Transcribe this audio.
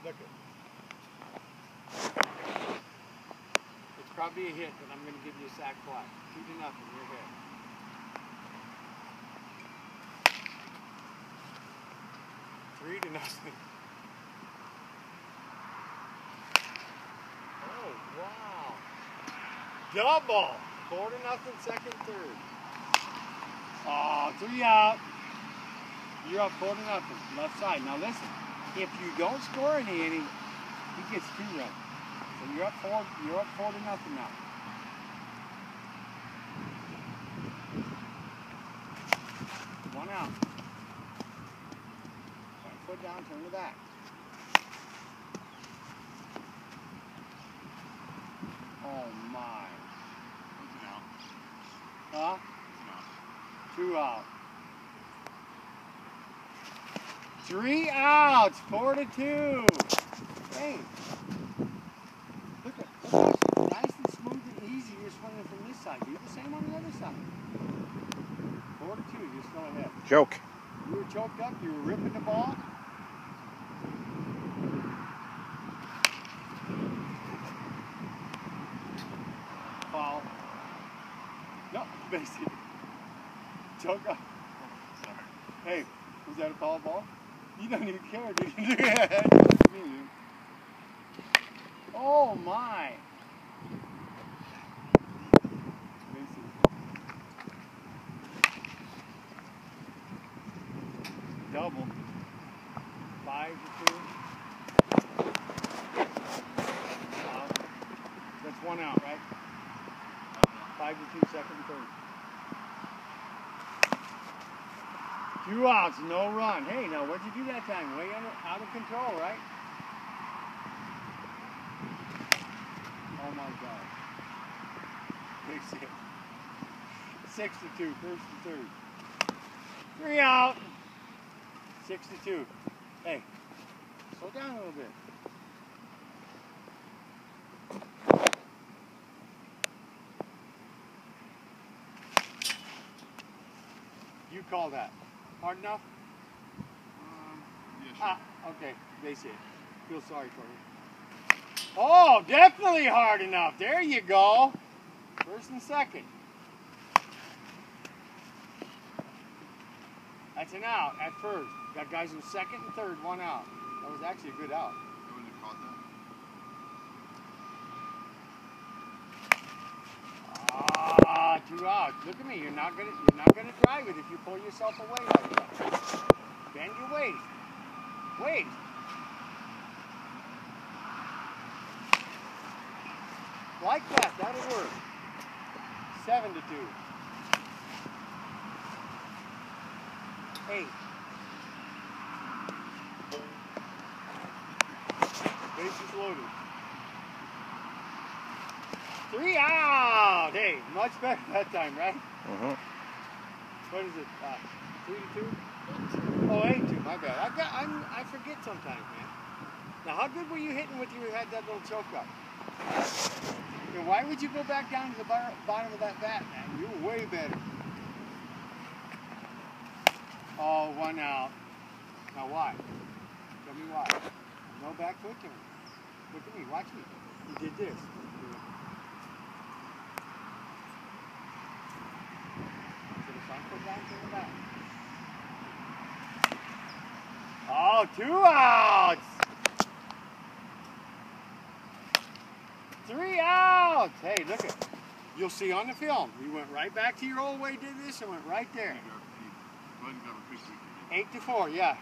Look it. It's probably a hit, but I'm going to give you a sack fly. 2-0, you're ahead. Three to nothing. Oh, wow. Double. 4-0, second, third. Oh, 3 out. You're up 4-0, left side. Now listen, if you don't score any inning, he gets 2 runs. So you're up 4-0 now. One out. Foot down, turn to back. Oh my. That's an out. Huh? That's an out. 2 out. 3 outs, 4-2. Hey, look at nice and smooth and easy. You're swinging from this side. Do the same on the other side. 4-2. You're still ahead. Joke. You were choked up. You were ripping the ball. Foul. No, basically. Choke up. Sorry. Hey, was that a foul ball? You don't even care, do you? Oh my! Double. 5-2. That's 1 out, right? 5-2, second and third. 2 outs, no run. Hey, now what'd you do that time? Way out of control, right? Oh my God. Big hit. 6-2, first and third. 3 out. 6-2. Hey, slow down a little bit. You call that. Hard enough? Yeah, sure. Okay, base hit. Feel sorry for you. Oh, definitely hard enough. There you go. First and second. That's an out at first. Got guys in second and third, 1 out. That was actually a good out. I wouldn't have caught that. 2 outs. Look at me. You're not gonna drive it if you pull yourself away like that. Bend your weight. Wait. Like that. That'll work. 7-2. 8. Bases loaded. 3 out. Hey, much better that time, right? What is it? 3-2? Oh, 8-2. My bad. I forget sometimes, man. Now, how good were you hitting when you had that little choke up? And why would you go back down to the bottom of that bat, man? You were way better. Oh, 1 out. Now why? Tell me why. No back foot turn. Look at me. Watch me. You did this. So the front foot down, turn the back. Oh, 2 outs. 3 outs. Hey, look at. You'll see on the film. You went right back to your old way, did this, and went right there. 8-4, yeah.